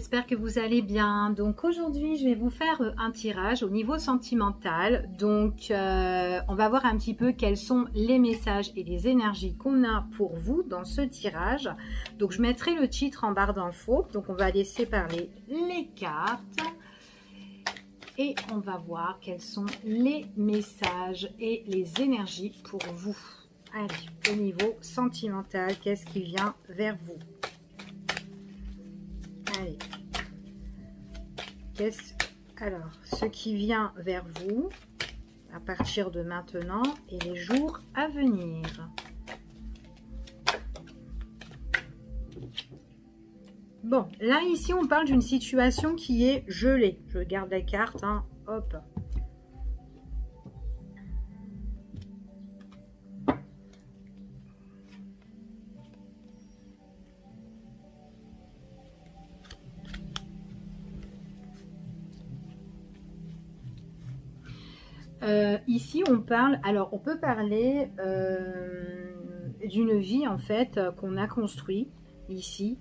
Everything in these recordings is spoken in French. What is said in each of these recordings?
j'espère que vous allez bien. Donc aujourd'hui, je vais vous faire un tirage au niveau sentimental. Donc on va voir un petit peu quels sont les messages et les énergies qu'on a pour vous dans ce tirage. Donc je mettrai le titre en barre d'infos. Donc on va laisser parler les cartes. Et on va voir quels sont les messages et les énergies pour vous. Allez, au niveau sentimental, qu'est-ce qui vient vers vous? Allez. Alors, ce qui vient vers vous à partir de maintenant et les jours à venir. Bon, là, ici, on parle d'une situation qui est gelée. Je garde la carte, hein. Hop. Ici, on parle, alors on peut parler d'une vie en fait qu'on a construit ici.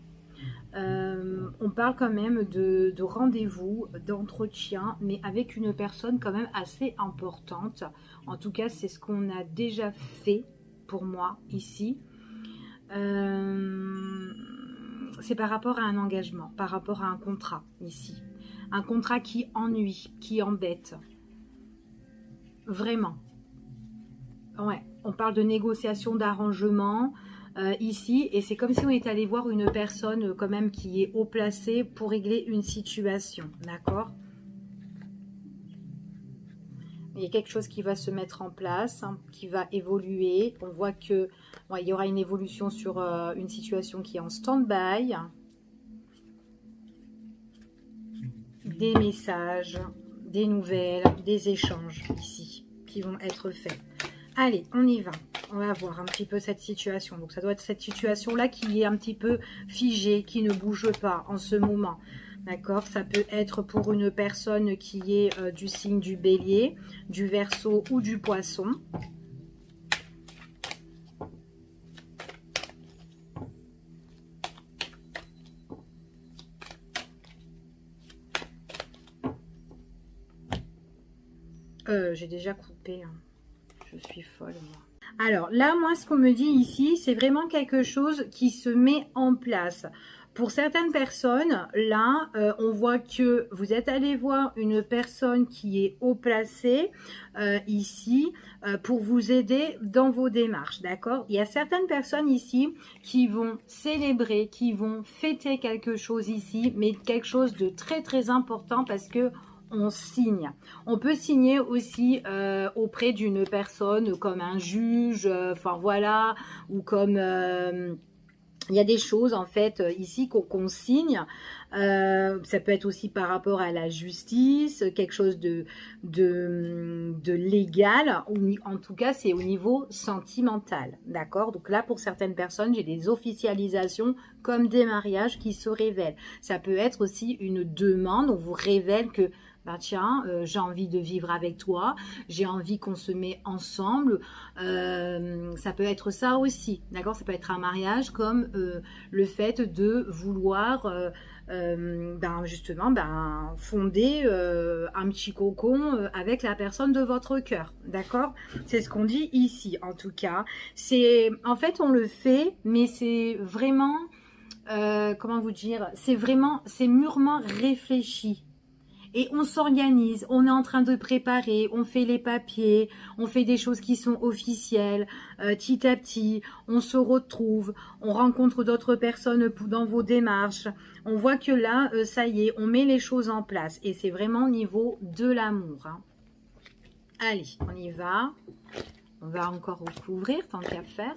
On parle quand même de rendez-vous, d'entretien, mais avec une personne quand même assez importante. En tout cas, c'est ce qu'on a déjà fait pour moi ici. C'est par rapport à un engagement, par rapport à un contrat ici. Un contrat qui ennuie, qui embête. Vraiment. Ouais, on parle de négociation, d'arrangement ici, et c'est comme si on était allé voir une personne quand même qui est haut placée pour régler une situation, d'accord? Il y a quelque chose qui va se mettre en place, hein, qui va évoluer. On voit que il y aura une évolution sur une situation qui est en stand-by. Des messages, des nouvelles, des échanges ici qui vont être faits. Allez, on y va. On va voir un petit peu cette situation. Donc, ça doit être cette situation-là qui est un petit peu figée, qui ne bouge pas en ce moment. D'accord? Ça peut être pour une personne qui est du signe du Bélier, du Verseau ou du Poisson. J'ai déjà coupé. Hein. Je suis folle, moi. Alors là, moi, ce qu'on me dit ici, c'est vraiment quelque chose qui se met en place. Pour certaines personnes, là, on voit que vous êtes allé voir une personne qui est haut placée ici pour vous aider dans vos démarches, d'accord? Il y a certaines personnes ici qui vont célébrer, qui vont fêter quelque chose ici, mais quelque chose de très, très important parce que on signe. On peut signer aussi auprès d'une personne comme un juge, enfin voilà, ou comme il y a des choses en fait ici qu'on signe. Ça peut être aussi par rapport à la justice, quelque chose de légal, ou en tout cas c'est au niveau sentimental, d'accord? Donc là pour certaines personnes j'ai des officialisations comme des mariages qui se révèlent. Ça peut être aussi une demande, on vous révèle que bah tiens, j'ai envie de vivre avec toi, j'ai envie qu'on se met ensemble, ça peut être ça aussi, d'accord? Ça peut être un mariage comme le fait de vouloir justement fonder un petit cocon avec la personne de votre cœur, d'accord? C'est ce qu'on dit ici, en tout cas. C'est, en fait, on le fait, mais c'est vraiment, comment vous dire, c'est mûrement réfléchi. Et on s'organise, on est en train de préparer, on fait les papiers, on fait des choses qui sont officielles, petit à petit, on se retrouve, on rencontre d'autres personnes dans vos démarches. On voit que là, ça y est, on met les choses en place. Et c'est vraiment au niveau de l'amour. Hein. Allez, on y va. On va encore recouvrir tant qu'à faire.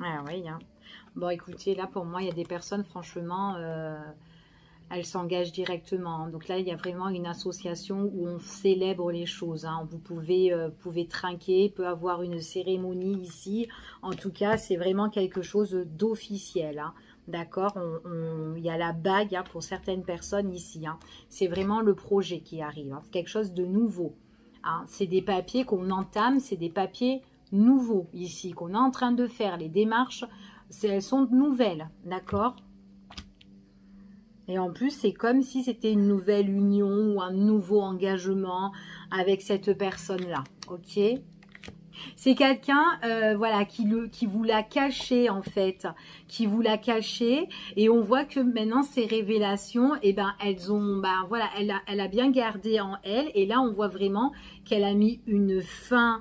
Ah oui, hein. Bon, écoutez, là, pour moi, il y a des personnes, franchement, elles s'engagent directement. Donc là, il y a vraiment une association où on célèbre les choses. Hein. Vous pouvez trinquer, peut avoir une cérémonie ici. En tout cas, c'est vraiment quelque chose d'officiel. Hein. D'accord, il y a la bague hein, pour certaines personnes ici. Hein. C'est vraiment le projet qui arrive. Hein. C'est quelque chose de nouveau. Hein. C'est des papiers qu'on entame, c'est des papiers nouveaux ici, qu'on est en train de faire. Les démarches, elles sont nouvelles. D'accord? Et en plus, c'est comme si c'était une nouvelle union ou un nouveau engagement avec cette personne-là. Ok? C'est quelqu'un, voilà, qui vous l'a caché en fait, qui vous l'a caché, et on voit que maintenant ces révélations, eh ben elles ont, voilà, elle a bien gardé en elle, et là on voit vraiment qu'elle a mis une fin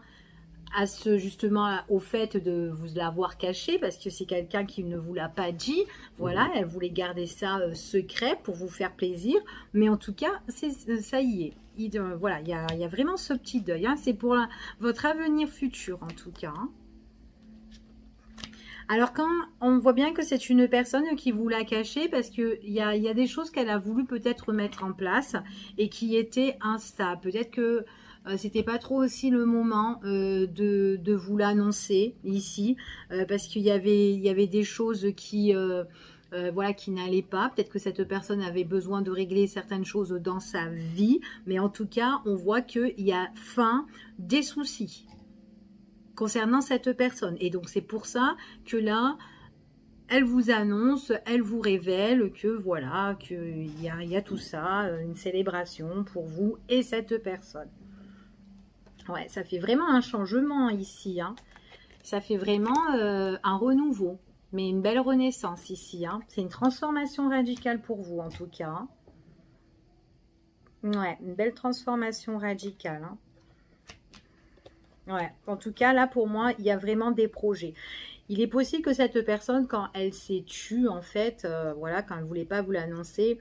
à justement au fait de vous l'avoir caché, parce que c'est quelqu'un qui ne vous l'a pas dit. Voilà, elle voulait garder ça secret pour vous faire plaisir, mais en tout cas ça y est. Voilà, il y a vraiment ce petit deuil. Hein. C'est pour votre avenir futur en tout cas. Hein. Alors quand on voit bien que c'est une personne qui vous l'a caché, parce qu'il y a des choses qu'elle a voulu peut-être mettre en place et qui étaient instables. Peut-être que c'était pas trop aussi le moment de vous l'annoncer ici, parce qu'il y avait des choses qui voilà, qui n'allaient pas. Peut-être que cette personne avait besoin de régler certaines choses dans sa vie, mais en tout cas, on voit qu'il y a fin des soucis concernant cette personne. Et donc, c'est pour ça que là, elle vous annonce, elle vous révèle que voilà, qu'il y a tout ça, une célébration pour vous et cette personne. Ouais, ça fait vraiment un changement ici. Hein. Ça fait vraiment un renouveau, mais une belle renaissance ici. Hein. C'est une transformation radicale pour vous en tout cas. Hein. Ouais, une belle transformation radicale. Hein. Ouais, en tout cas, là, pour moi, il y a vraiment des projets. Il est possible que cette personne, quand elle s'est tue, en fait, voilà, quand elle ne voulait pas vous l'annoncer,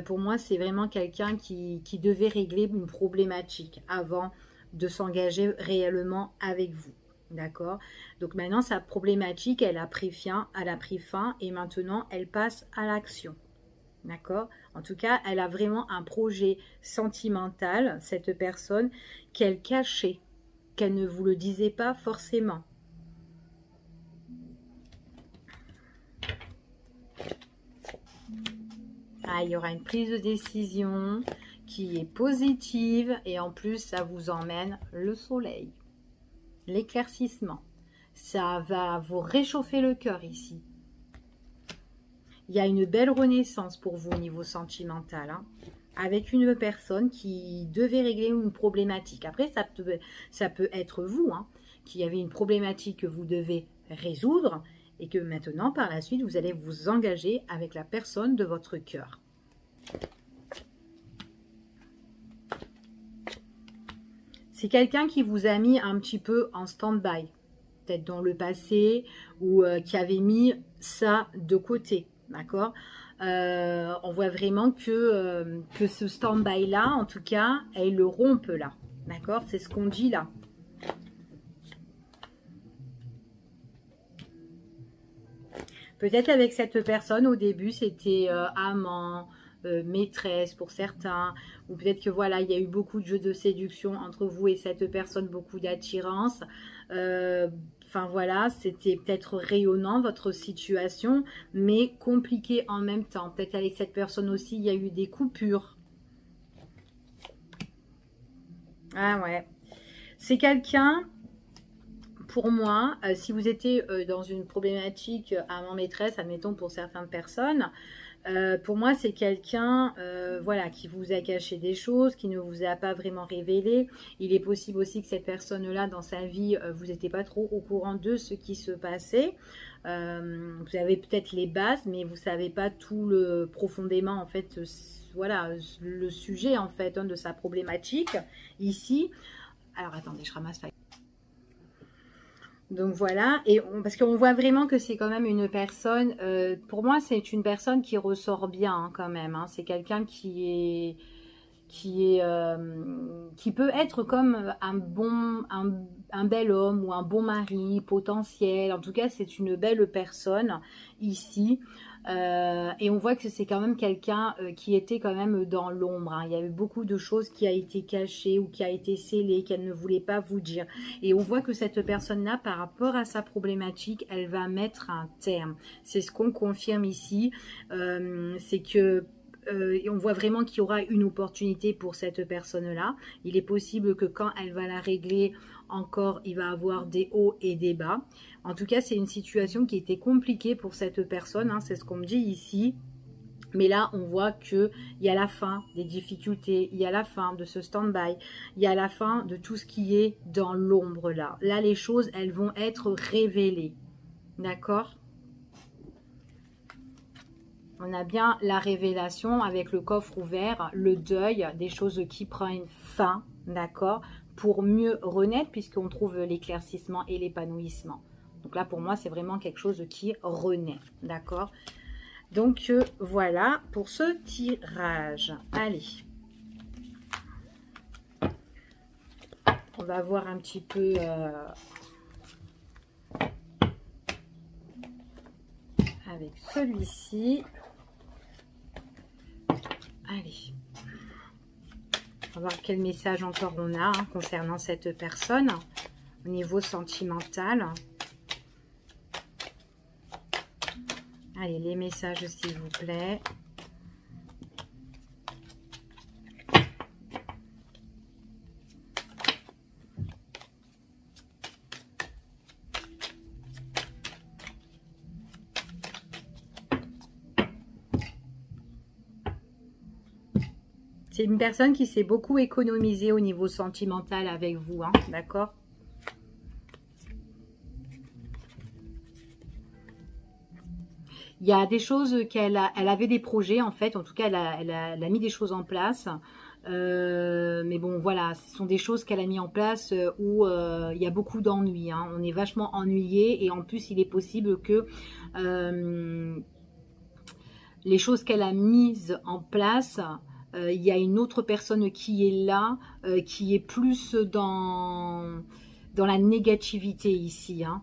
pour moi, c'est vraiment quelqu'un qui devait régler une problématique avant de s'engager réellement avec vous. D'accord? Donc maintenant, sa problématique, elle a pris fin et maintenant, elle passe à l'action. D'accord? En tout cas, elle a vraiment un projet sentimental, cette personne, qu'elle cachait, qu'elle ne vous le disait pas forcément. Ah, il y aura une prise de décision qui est positive et en plus, ça vous emmène le soleil, l'éclaircissement. Ça va vous réchauffer le cœur ici. Il y a une belle renaissance pour vous au niveau sentimental, hein, avec une personne qui devait régler une problématique. Après, ça peut être vous, hein, qui avez une problématique que vous devez résoudre et que maintenant, par la suite, vous allez vous engager avec la personne de votre cœur. C'est quelqu'un qui vous a mis un petit peu en stand-by, peut-être dans le passé, ou qui avait mis ça de côté, d'accord? On voit vraiment que ce stand-by là, en tout cas, elle le rompe là, d'accord? C'est ce qu'on dit là. Peut-être avec cette personne, au début, c'était amant, maîtresse pour certains, ou peut-être que voilà, il y a eu beaucoup de jeux de séduction entre vous et cette personne, beaucoup d'attirance. Enfin voilà, c'était peut-être rayonnant votre situation, mais compliqué en même temps. Peut-être avec cette personne aussi, il y a eu des coupures. Ah ouais. C'est quelqu'un, pour moi, si vous étiez dans une problématique amant-maîtresse, admettons pour certaines personnes, pour moi, c'est quelqu'un voilà, qui vous a caché des choses, qui ne vous a pas vraiment révélé. Il est possible aussi que cette personne-là, dans sa vie, vous n'étiez pas trop au courant de ce qui se passait. Vous avez peut-être les bases, mais vous ne savez pas tout le profondément, en fait, voilà, le sujet, en fait, hein, de sa problématique, ici. Alors, attendez, je ramasse la... Donc voilà, et parce qu'on voit vraiment que c'est quand même une personne, pour moi c'est une personne qui ressort bien hein, quand même, hein. C'est quelqu'un qui peut être comme un bel homme ou un bon mari potentiel. En tout cas, c'est une belle personne ici. Et on voit que c'est quand même quelqu'un qui était quand même dans l'ombre. Hein. Il y avait beaucoup de choses qui a été cachées ou qui a été scellées, qu'elle ne voulait pas vous dire. Et on voit que cette personne-là, par rapport à sa problématique, elle va mettre un terme. C'est ce qu'on confirme ici. C'est que on voit vraiment qu'il y aura une opportunité pour cette personne-là. Il est possible que quand elle va la régler encore, il va avoir des hauts et des bas. En tout cas, c'est une situation qui était compliquée pour cette personne. Hein, c'est ce qu'on me dit ici. Mais là, on voit qu'il y a la fin des difficultés, il y a la fin de ce stand-by, il y a la fin de tout ce qui est dans l'ombre là. Là, les choses, elles vont être révélées. D'accord ? On a bien la révélation avec le coffre ouvert, le deuil, des choses qui prennent fin, d'accord, pour mieux renaître, puisqu'on trouve l'éclaircissement et l'épanouissement. Donc là, pour moi, c'est vraiment quelque chose qui renaît, d'accord. Donc, voilà pour ce tirage. Allez. On va voir un petit peu... avec celui-ci. Allez, on va voir quel message encore on a hein, concernant cette personne au niveau sentimental. Allez, les messages s'il vous plaît. C'est une personne qui s'est beaucoup économisée au niveau sentimental avec vous, hein, d'accord? Il y a des choses elle avait des projets en fait, en tout cas elle a mis des choses en place. Mais bon voilà, ce sont des choses qu'elle a mis en place où il y a beaucoup d'ennuis. Hein. On est vachement ennuyé et en plus il est possible que les choses qu'elle a mises en place... il y a une autre personne qui est là, qui est plus dans la négativité ici. Hein.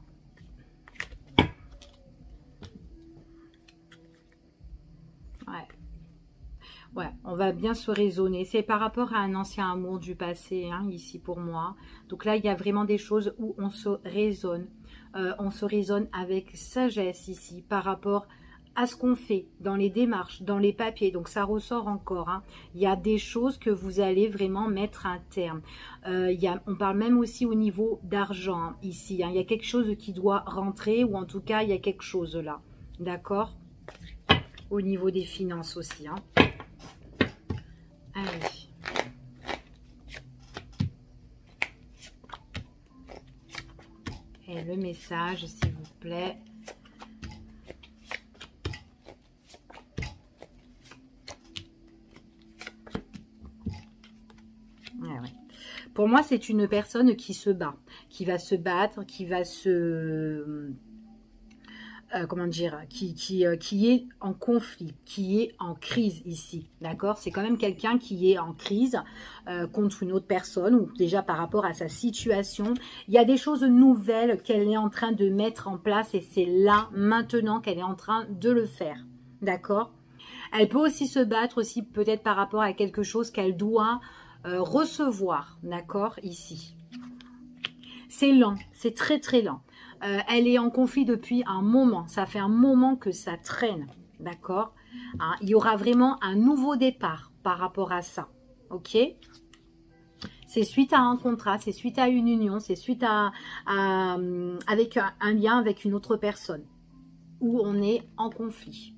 Ouais, on va bien se raisonner. C'est par rapport à un ancien amour du passé, hein, ici pour moi. Donc là, il y a vraiment des choses où on se raisonne. On se raisonne avec sagesse ici par rapport à ce qu'on fait dans les démarches, dans les papiers. Donc ça ressort encore. Hein. Il y a des choses que vous allez vraiment mettre un terme. On parle même aussi au niveau d'argent hein, ici. Hein. Il y a quelque chose qui doit rentrer ou en tout cas, il y a quelque chose là. D'accord? Au niveau des finances aussi. Hein. Allez. Et le message, s'il vous plaît. Ouais. Pour moi, c'est une personne qui se bat, qui va se battre, qui va se... comment dire, qui est en conflit, qui est en crise ici, d'accord? C'est quand même quelqu'un qui est en crise contre une autre personne, ou déjà par rapport à sa situation. Il y a des choses nouvelles qu'elle est en train de mettre en place, et c'est là, maintenant, qu'elle est en train de le faire, d'accord? Elle peut aussi se battre, aussi peut-être par rapport à quelque chose qu'elle doit recevoir, d'accord, ici. C'est lent, c'est très très lent. Elle est en conflit depuis un moment. Ça fait un moment que ça traîne. D'accord hein, il y aura vraiment un nouveau départ par rapport à ça. Ok? C'est suite à un contrat, c'est suite à une union, c'est suite avec un lien avec une autre personne. Où on est en conflit.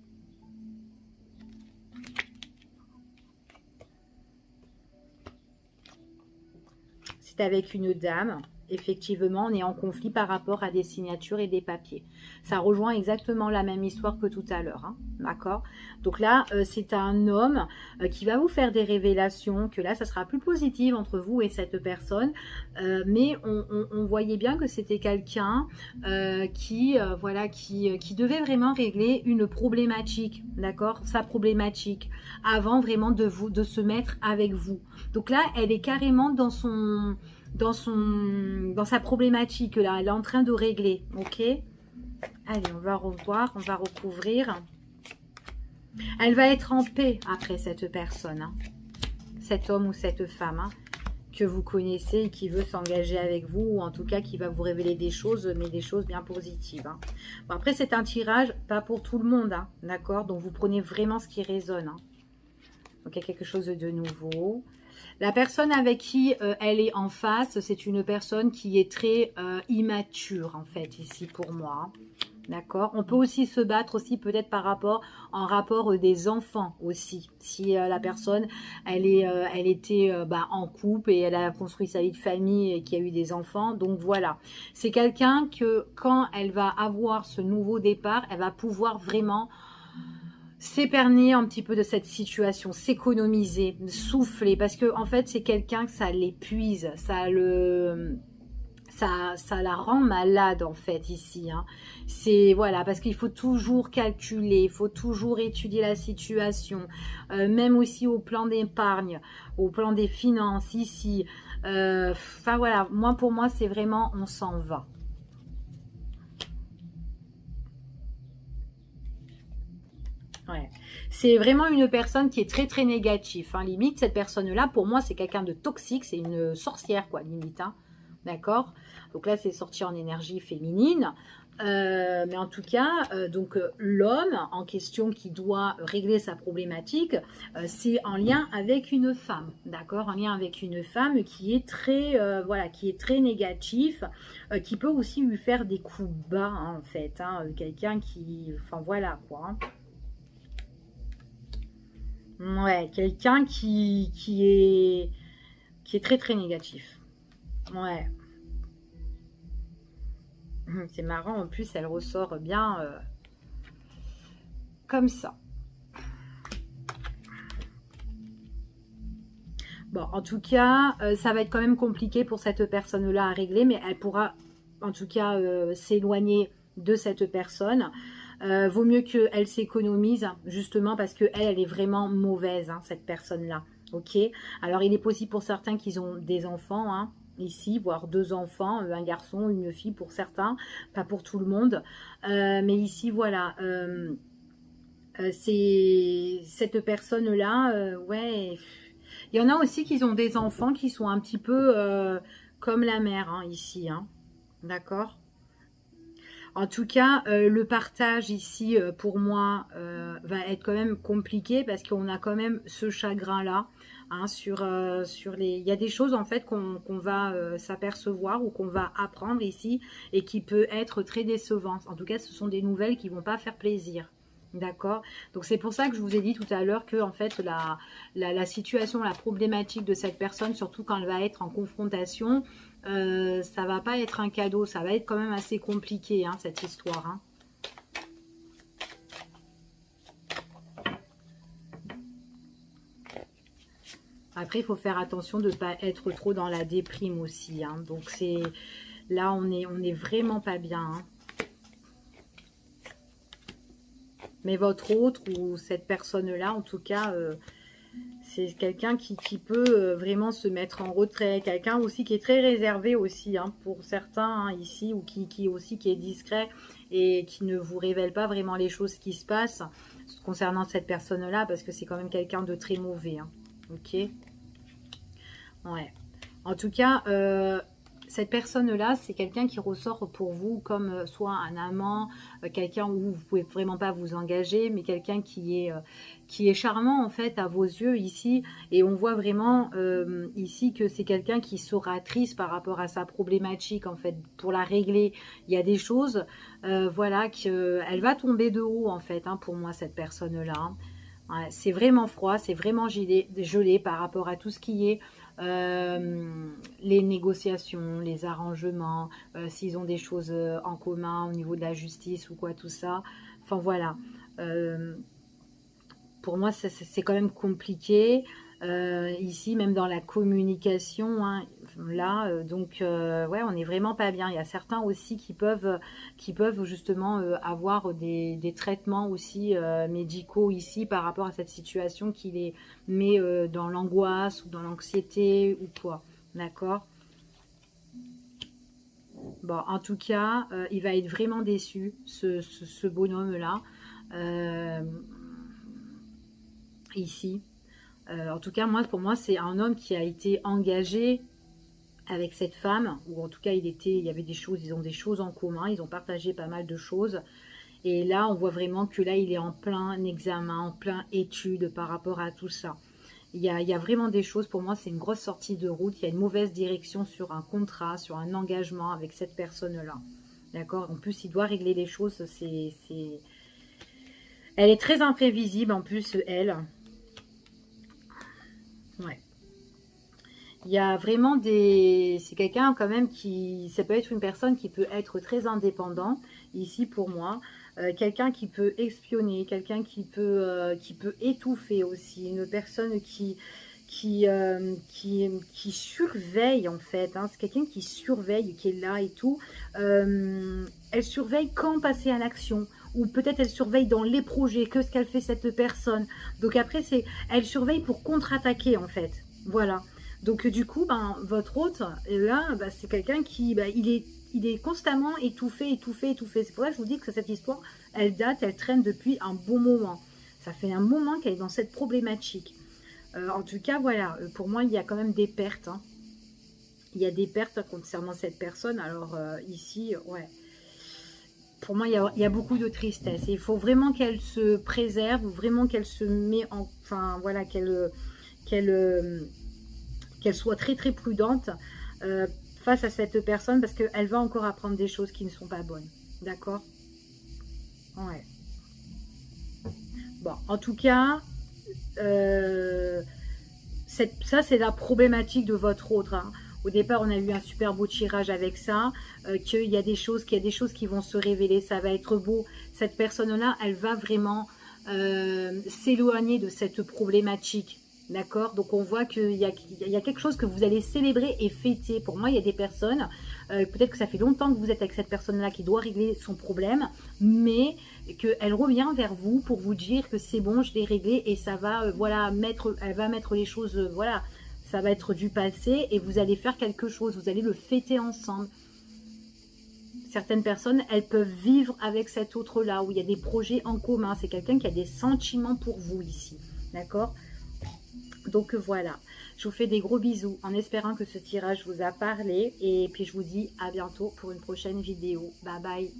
C'est avec une dame. Effectivement, on est en conflit par rapport à des signatures et des papiers. Ça rejoint exactement la même histoire que tout à l'heure. Hein, d'accord? Donc là, c'est un homme qui va vous faire des révélations, que là, ça sera plus positif entre vous et cette personne. Mais on voyait bien que c'était quelqu'un qui devait vraiment régler une problématique. D'accord? Sa problématique. Avant vraiment de se mettre avec vous. Donc là, elle est carrément dans sa problématique là, elle est en train de régler, ok? Allez, on va revoir, on va recouvrir. Elle va être en paix après cette personne, hein. Cet homme ou cette femme, hein, que vous connaissez et qui veut s'engager avec vous, ou en tout cas qui va vous révéler des choses, mais des choses bien positives, hein. Bon, après, c'est un tirage, pas pour tout le monde, hein, d'accord? Donc, vous prenez vraiment ce qui résonne, hein. Donc, il y a quelque chose de nouveau. La personne avec qui elle est en face, c'est une personne qui est très immature, en fait, ici, pour moi. D'accord. On peut aussi se battre aussi peut-être par rapport, en rapport des enfants aussi. Si la personne, elle était en couple et elle a construit sa vie de famille et qu'il y a eu des enfants. Donc voilà. C'est quelqu'un que quand elle va avoir ce nouveau départ, elle va pouvoir vraiment s'épernier un petit peu de cette situation, s'économiser, souffler, parce que en fait c'est quelqu'un que ça l'épuise, ça la rend malade en fait ici, hein. C'est voilà, parce qu'il faut toujours calculer, il faut toujours étudier la situation, même aussi au plan d'épargne, au plan des finances ici. Enfin voilà, moi pour moi c'est vraiment on s'en va. Ouais. C'est vraiment une personne qui est très très négative, hein. Limite, cette personne-là, pour moi, c'est quelqu'un de toxique, c'est une sorcière, quoi, limite, hein. D'accord? Donc là, c'est sorti en énergie féminine. Mais en tout cas, l'homme en question qui doit régler sa problématique, c'est en lien avec une femme, d'accord? En lien avec une femme qui est très, voilà, qui est très négatif, qui peut aussi lui faire des coups bas, hein, en fait, hein, quelqu'un qui, enfin voilà, quoi, hein. Ouais, quelqu'un qui est très très négatif. Ouais. C'est marrant, en plus elle ressort bien comme ça. Bon, en tout cas, ça va être quand même compliqué pour cette personne-là à régler, mais elle pourra en tout cas s'éloigner de cette personne. Vaut mieux qu'elle s'économise, justement parce qu'elle, elle est vraiment mauvaise, hein, cette personne-là. Ok. Alors, il est possible pour certains qu'ils ont des enfants, hein, ici, voire deux enfants, un garçon, une fille pour certains, pas pour tout le monde. Mais ici, voilà, c'est cette personne-là, ouais. Il y en a aussi qui ont des enfants qui sont un petit peu comme la mère, hein, ici, hein. D'accord? En tout cas, le partage ici, pour moi, va être quand même compliqué parce qu'on a quand même ce chagrin-là, hein, sur les... Il y a des choses, en fait, qu'on va s'apercevoir ou qu'on va apprendre ici et qui peut être très décevant. En tout cas, ce sont des nouvelles qui ne vont pas faire plaisir. D'accord? Donc, c'est pour ça que je vous ai dit tout à l'heure que, en fait, la situation, la problématique de cette personne, surtout quand elle va être en confrontation, ça va pas être un cadeau, ça va être quand même assez compliqué, hein, cette histoire, hein. Après, il faut faire attention de ne pas être trop dans la déprime aussi, hein. Donc c'est là, on est vraiment pas bien, hein. Mais votre autre ou cette personne-là, en tout cas, c'est quelqu'un qui peut vraiment se mettre en retrait. Quelqu'un aussi qui est très réservé aussi, hein, pour certains, hein, ici, ou qui aussi qui est discret et qui ne vous révèle pas vraiment les choses qui se passent concernant cette personne-là, parce que c'est quand même quelqu'un de très mauvais, hein. Ok? Ouais. En tout cas, cette personne-là, c'est quelqu'un qui ressort pour vous comme soit un amant, quelqu'un où vous pouvez vraiment pas vous engager, mais quelqu'un qui est charmant en fait à vos yeux ici. Et on voit vraiment ici que c'est quelqu'un qui sera triste par rapport à sa problématique en fait. Pour la régler, il y a des choses, voilà, qu'elle va tomber de haut en fait, hein, pour moi cette personne-là, hein. Ouais, c'est vraiment froid, c'est vraiment gelé par rapport à tout ce qui est les négociations, les arrangements, s'ils ont des choses en commun au niveau de la justice ou quoi, tout ça. Enfin voilà. Euh, pour moi, c'est quand même compliqué. Ici, même dans la communication, hein, là, ouais, on n'est vraiment pas bien. Il y a certains aussi qui peuvent justement avoir des traitements aussi médicaux ici par rapport à cette situation qui les met dans l'angoisse ou dans l'anxiété ou quoi. D'accord? Bon, en tout cas, il va être vraiment déçu, ce bonhomme-là. Euh, ici. En tout cas, moi, pour moi, c'est un homme qui a été engagé avec cette femme, ou en tout cas, il y avait des choses, ils ont des choses en commun, ils ont partagé pas mal de choses. Et là, on voit vraiment que là, il est en plein examen, en plein étude par rapport à tout ça. Il y a vraiment des choses, pour moi, c'est une grosse sortie de route. Il y a une mauvaise direction sur un contrat, sur un engagement avec cette personne-là. D'accord? En plus, il doit régler les choses. Elle est très imprévisible, en plus, elle. Ouais. Il y a vraiment des... C'est quelqu'un quand même qui... Ça peut être une personne qui peut être très indépendant, ici pour moi. Quelqu'un qui peut espionner, quelqu'un qui peut étouffer aussi. Une personne qui surveille en fait. Hein. C'est quelqu'un qui surveille, qui est là et tout. Elle surveille quand passer à l'action. Ou peut-être elle surveille dans les projets, que ce qu'elle fait cette personne. Donc après, elle surveille pour contre-attaquer en fait. Voilà. Donc du coup, ben, votre hôte, là, ben, c'est quelqu'un qui, ben, il est constamment étouffé. C'est pour ça que je vous dis que cette histoire, elle date, elle traîne depuis un bon moment. Ça fait un moment qu'elle est dans cette problématique. En tout cas, voilà, pour moi, il y a quand même des pertes. Hein. Il y a des pertes concernant cette personne. Alors ici, ouais. Pour moi, il y a beaucoup de tristesse. Et il faut vraiment qu'elle se préserve, vraiment qu'elle se met en... Enfin, voilà, qu'elle soit très très prudente face à cette personne parce qu'elle va encore apprendre des choses qui ne sont pas bonnes. D'accord? Ouais. Bon, en tout cas, ça c'est la problématique de votre autre. Hein. Au départ, on a eu un super beau tirage avec ça, qu'il y a des choses qui vont se révéler, ça va être beau. Cette personne-là, elle va vraiment s'éloigner de cette problématique. D'accord? Donc on voit qu'il y a quelque chose que vous allez célébrer et fêter. Pour moi, il y a des personnes, peut-être que ça fait longtemps que vous êtes avec cette personne-là qui doit régler son problème, mais qu'elle revient vers vous pour vous dire que c'est bon, je l'ai réglé et ça va, voilà, elle va mettre les choses, voilà, ça va être du passé et vous allez faire quelque chose, vous allez le fêter ensemble. Certaines personnes, elles peuvent vivre avec cet autre-là, où il y a des projets en commun. C'est quelqu'un qui a des sentiments pour vous ici. D'accord? Donc voilà, je vous fais des gros bisous en espérant que ce tirage vous a parlé. Et puis je vous dis à bientôt pour une prochaine vidéo. Bye bye!